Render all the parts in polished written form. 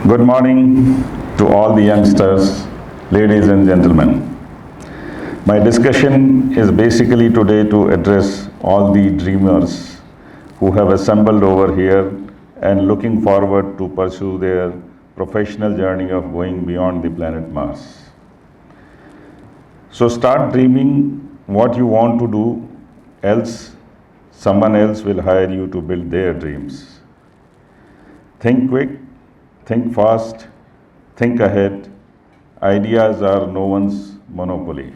Good morning to all the youngsters, ladies and gentlemen. My discussion is basically today to address all the dreamers who have assembled over here and looking forward to pursue their professional journey of going beyond the planet Mars. So start dreaming what you want to do, else someone else will hire you to build their dreams. Think quick, think fast, think ahead. Ideas are no one's monopoly.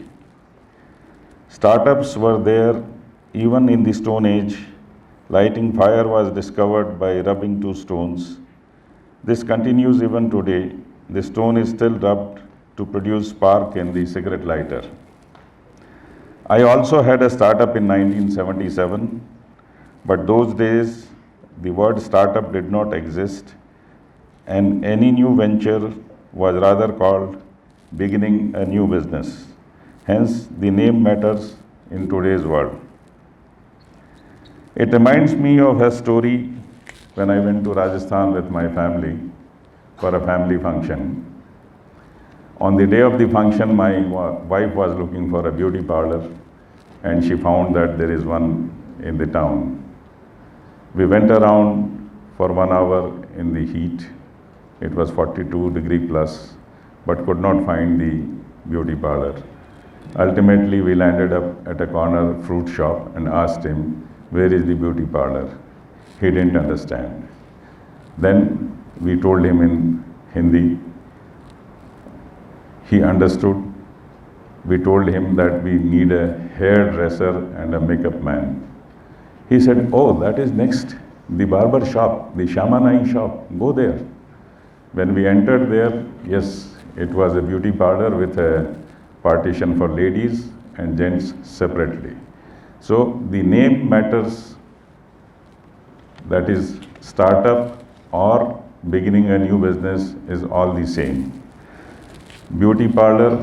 Startups were there even in the Stone Age. Lighting fire was discovered by rubbing two stones. This continues even today. The stone is still rubbed to produce spark in the cigarette lighter. I also had a startup in 1977, but those days the word startup did not exist, and any new venture was rather called beginning a new business. Hence, the name matters in today's world. It reminds me of a story when I went to Rajasthan with my family for a family function. On the day of the function, my wife was looking for a beauty parlor, and she found that there is one in the town. We went around for 1 hour in the heat. It was 42 plus, but could not find the beauty parlor. Ultimately, we landed up at a corner fruit shop and asked him, "Where is the beauty parlor?" He didn't understand. Then we told him in Hindi. He understood. We told him that we need a hairdresser and a makeup man. He said, "Oh, that is next, the barber shop, the Shamanai shop, go there." When we entered there, yes, it was a beauty parlor with a partition for ladies and gents separately. So the name matters, that is startup or beginning a new business is all the same. Beauty parlor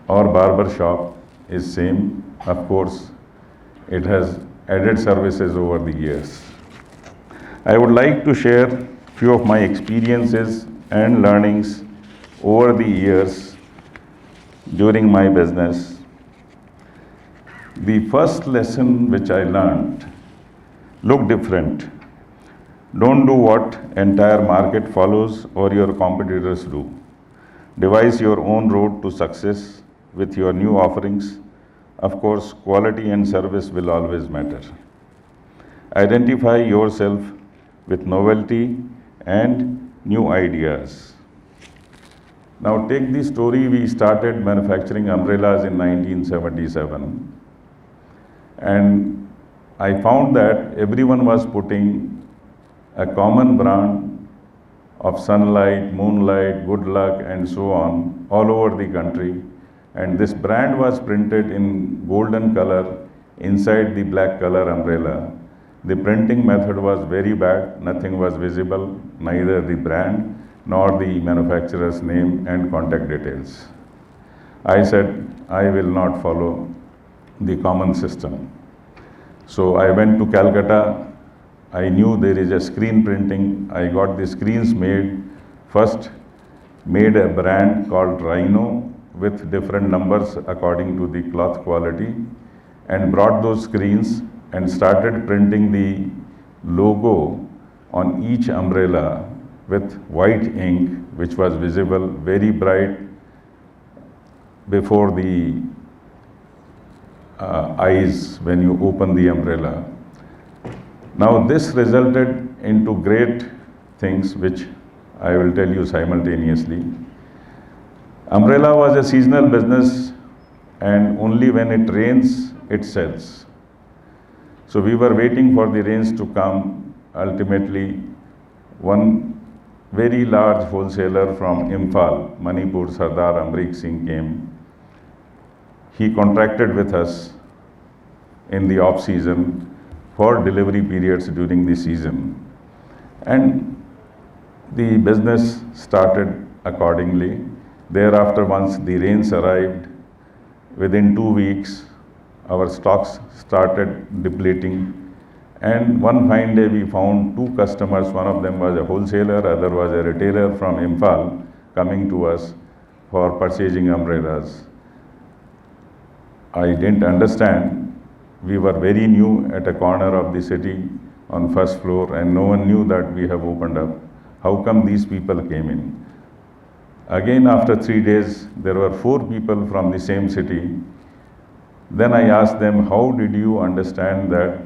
or barber shop is same. Of course, it has added services over the years. I would like to share few of my experiences and learnings over the years during my business. The first lesson which I learned, look different. Don't do what entire market follows or your competitors do. Devise your own road to success with your new offerings. Of course, quality and service will always matter. Identify yourself with novelty and new ideas. Now take the story, we started manufacturing umbrellas in 1977, and I found that everyone was putting a common brand of sunlight, moonlight, good luck and so on all over the country, and this brand was printed in golden color inside the black color umbrella. The printing method was very bad, nothing was visible, neither the brand nor the manufacturer's name and contact details. I said, I will not follow the common system. So I went to Calcutta. I knew there is a screen printing. I got the screens made. First, made a brand called Rhino with different numbers according to the cloth quality, and brought those screens and started printing the logo on each umbrella with white ink, which was visible very bright before the eyes when you open the umbrella. Now this resulted into great things which I will tell you simultaneously. Umbrella was a seasonal business, and only when it rains, it sells. So we were waiting for the rains to come. Ultimately, one very large wholesaler from Imphal, Manipur, Sardar Amrik Singh came. He contracted with us in the off season for delivery periods during the season. And the business started accordingly. Thereafter, once the rains arrived, within 2 weeks, our stocks started depleting, And one fine day we found two customers, one of them was a wholesaler, other was a retailer from Imphal, coming to us for purchasing umbrellas. I didn't understand. We were very new at a corner of the city on first floor, and no one knew that we have opened up. How come these people came in? Again, after 3 days, there were 4 people from the same city. Then I asked them, how did you understand that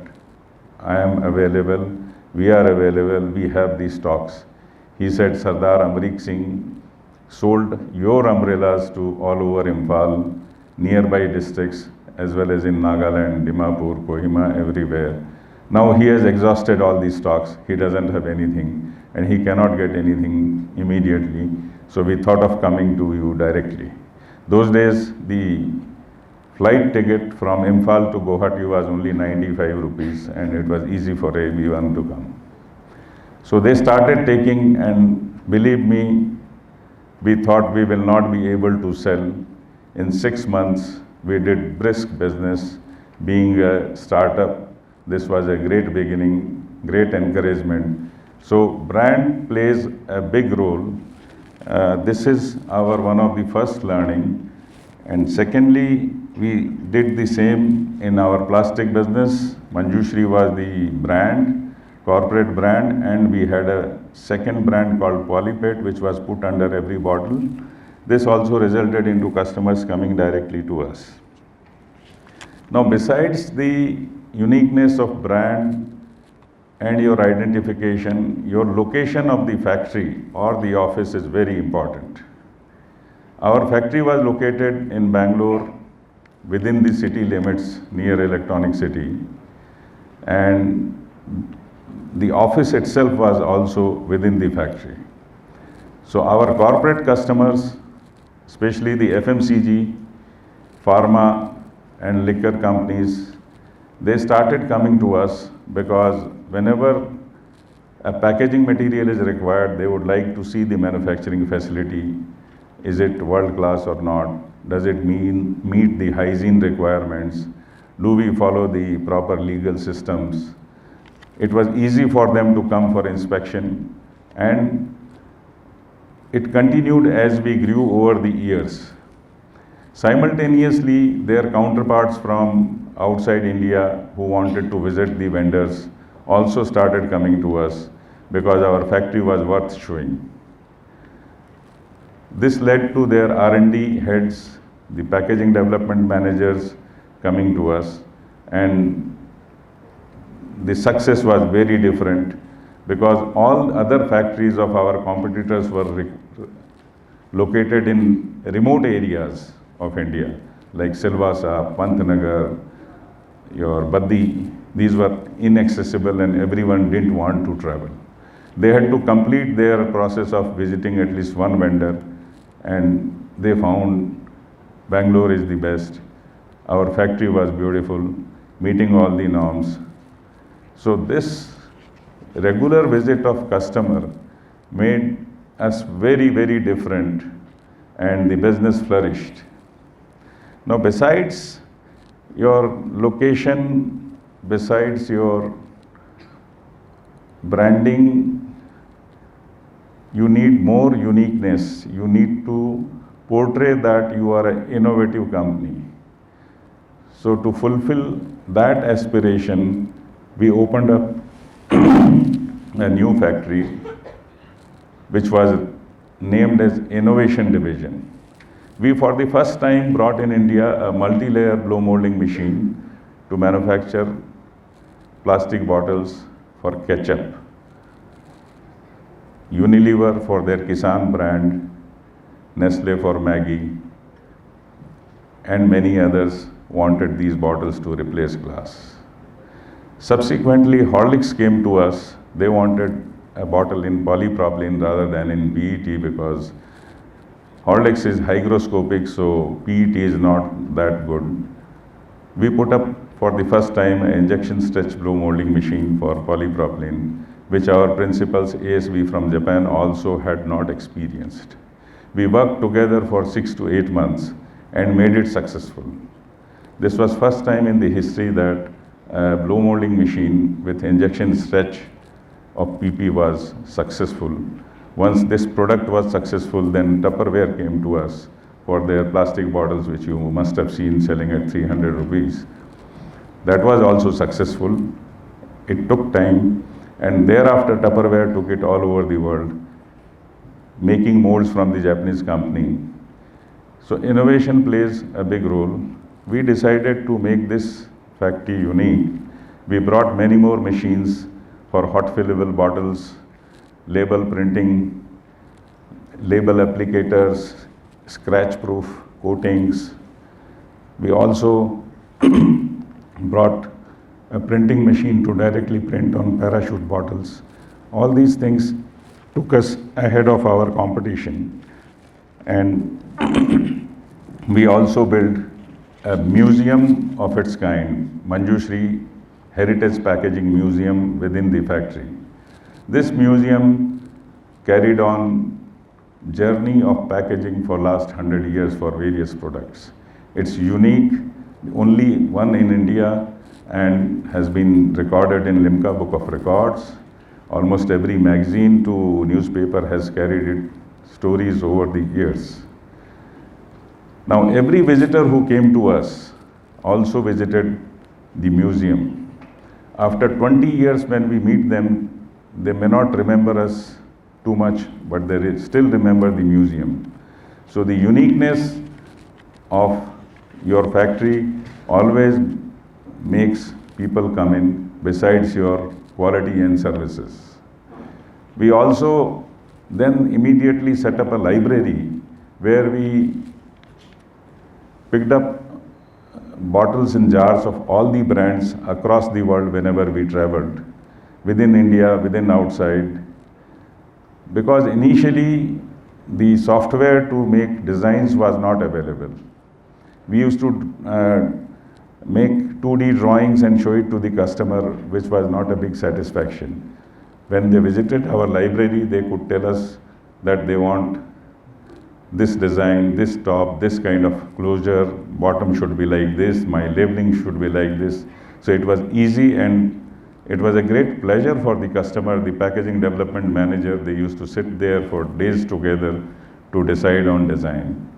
I am available, we are available, we have these stocks? He said, Sardar Amrik Singh sold your umbrellas to all over Imphal, nearby districts, as well as in Nagaland, Dimapur, Kohima, everywhere. Now he has exhausted all these stocks, he doesn't have anything, and he cannot get anything immediately. So we thought of coming to you directly. Those days, the flight ticket from Imphal to Guwahati was only 95 rupees, and it was easy for everyone to come. So they started taking, and believe me, we thought we will not be able to sell. In 6 months, we did brisk business. Being a startup, this was a great beginning, great encouragement. So brand plays a big role. This is our one of the first learning. And secondly, we did the same in our plastic business. Manjushri was the brand, corporate brand, and we had a second brand called Polypet, which was put under every bottle. This also resulted into customers coming directly to us. Now, besides the uniqueness of brand and your identification, your location of the factory or the office is very important. Our factory was located in Bangalore, within the city limits, near Electronic City, and the office itself was also within the factory. So our corporate customers, especially the FMCG, pharma and liquor companies, they started coming to us because whenever a packaging material is required, they would like to see the manufacturing facility. Is it world class or not? Does it meet the hygiene requirements? Do we follow the proper legal systems? It was easy for them to come for inspection, and it continued as we grew over the years. Simultaneously, their counterparts from outside India who wanted to visit the vendors also started coming to us because our factory was worth showing. This led to their R&D heads, the packaging development managers coming to us, and the success was very different because all other factories of our competitors were located in remote areas of India, like Silvassa, Pantnagar, your Baddi. These were inaccessible and everyone didn't want to travel. They had to complete their process of visiting at least one vendor, and they found Bangalore is the best. Our factory was beautiful, meeting all the norms. So this regular visit of customer made us very, very different, and the business flourished. Now, besides your location, besides your branding, you need more uniqueness. You need to portray that you are an innovative company. So to fulfill that aspiration, we opened up a new factory which was named as Innovation Division. We for the first time brought in India a multi-layer blow molding machine to manufacture plastic bottles for ketchup. Unilever for their Kisan brand, Nestle for Maggi, and many others wanted these bottles to replace glass. Subsequently, Horlicks came to us. They wanted a bottle in polypropylene rather than in PET because Horlicks is hygroscopic, so PET is not that good. We put up for the first time an injection stretch blow molding machine for polypropylene, which our principals ASV from Japan also had not experienced. We worked together for 6 to 8 months and made it successful. This was first time in the history that blow molding machine with injection stretch of PP was successful. Once this product was successful, then Tupperware came to us for their plastic bottles, which you must have seen selling at 300 rupees. That was also successful. It took time, and thereafter Tupperware took it all over the world, making molds from the Japanese company. So innovation plays a big role. We decided to make this factory unique. We brought many more machines for hot fillable bottles, label printing, label applicators, scratch proof coatings. We also brought a printing machine to directly print on parachute bottles. All these things took us ahead of our competition. And we also built a museum of its kind, Manjushri Heritage Packaging Museum within the factory. This museum carried on journey of packaging for last 100 years for various products. It's unique, only one in India, and has been recorded in Limca Book of Records. Almost every magazine to newspaper has carried it, stories over the years. Now, every visitor who came to us also visited the museum. After 20 years when we meet them, they may not remember us too much, but they still remember the museum. So the uniqueness of your factory always makes people come in besides your quality and services. We also then immediately set up a library where we picked up bottles and jars of all the brands across the world whenever we traveled, within India, within outside. Because initially the software to make designs was not available. We used to make 2D drawings and show it to the customer, which was not a big satisfaction. When they visited our library, they could tell us that they want this design, this top, this kind of closure, bottom should be like this, my labeling should be like this. So it was easy, and it was a great pleasure for the customer. The packaging development manager, they used to sit there for days together to decide on design.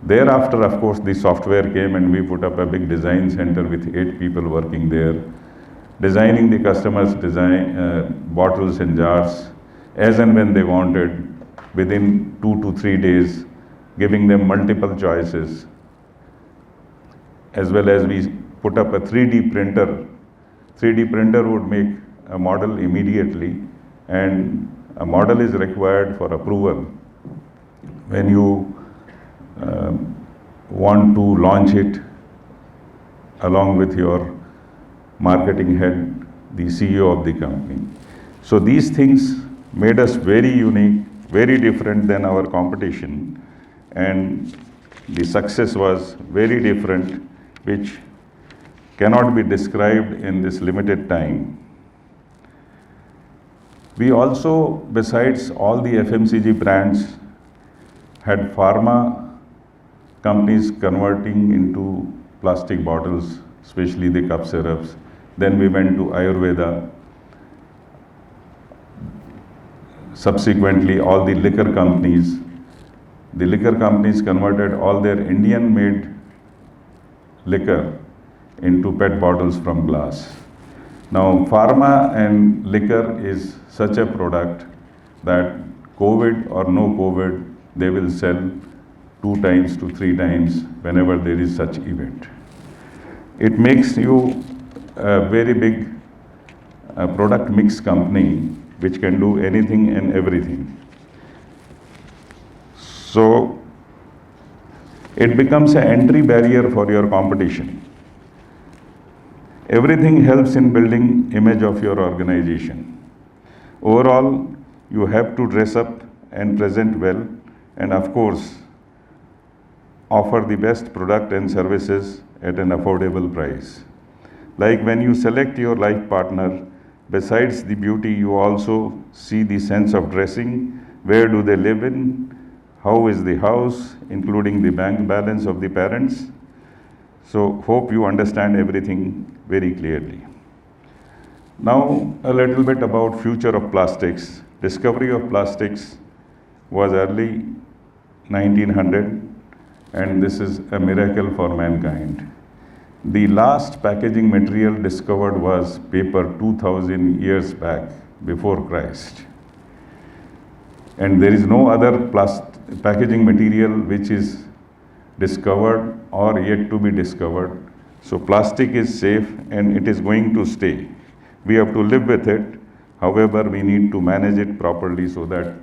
Thereafter, of course, the software came, and we put up a big design center with 8 people working there, designing the customer's design bottles and jars as and when they wanted, within 2 to 3 days, giving them multiple choices. As well as we put up a 3D printer. 3D printer would make a model immediately, and a model is required for approval. When you want to launch it along with your marketing head, the CEO of the company. So these things made us very unique, very different than our competition, and the success was very different, which cannot be described in this limited time. We also, besides all the FMCG brands, had pharma companies converting into plastic bottles, especially the cup syrups. Then we went to Ayurveda. Subsequently, all the liquor companies converted all their Indian-made liquor into PET bottles from glass. Now, pharma and liquor is such a product that COVID or no COVID, they will sell 2 times to 3 times whenever there is such event. It makes you a very big product mix company which can do anything and everything. So it becomes an entry barrier for your competition. Everything helps in building image of your organization. Overall, you have to dress up and present well, and of course, offer the best product and services at an affordable price. Like when you select your life partner, besides the beauty, you also see the sense of dressing. Where do they live in? How is the house, including the bank balance of the parents? So hope you understand everything very clearly. Now a little bit about future of plastics. Discovery of plastics was early 1900, and this is a miracle for mankind. The last packaging material discovered was paper 2000 years back, before Christ. And there is no other packaging material which is discovered or yet to be discovered. So plastic is safe and it is going to stay. We have to live with it. However, we need to manage it properly so that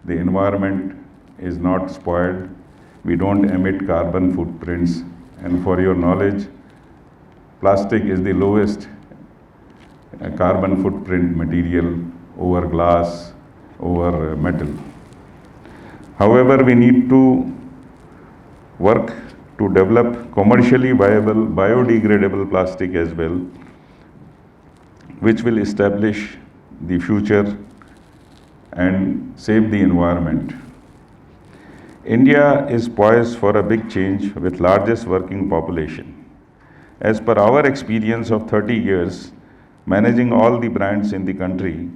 the environment is not spoiled. We don't emit carbon footprints. And for your knowledge, plastic is the lowest carbon footprint material over glass, over metal. However, we need to work to develop commercially viable biodegradable plastic as well, which will establish the future and save the environment. India is poised for a big change with largest working population. As per our experience of 30 years, managing all the brands in the country,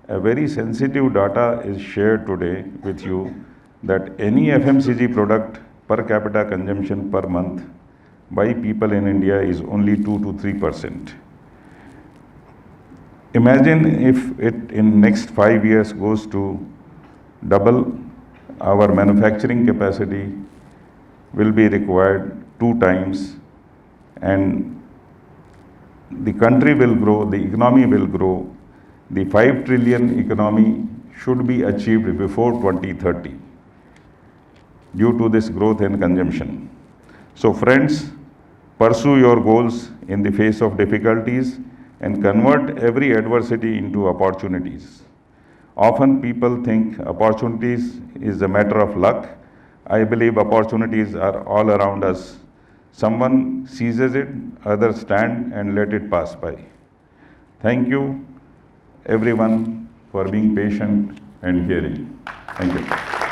a very sensitive data is shared today with you that any FMCG product per capita consumption per month by people in India is only 2 to 3%. Imagine if it in next 5 years goes to double, our manufacturing capacity will be required 2 times, and the country will grow, the economy will grow. The 5 trillion economy should be achieved before 2030 due to this growth and consumption. So friends, pursue your goals in the face of difficulties and convert every adversity into opportunities. Often people think opportunities is a matter of luck. I believe opportunities are all around us. Someone seizes it, others stand and let it pass by. Thank you everyone for being patient and hearing. Thank you.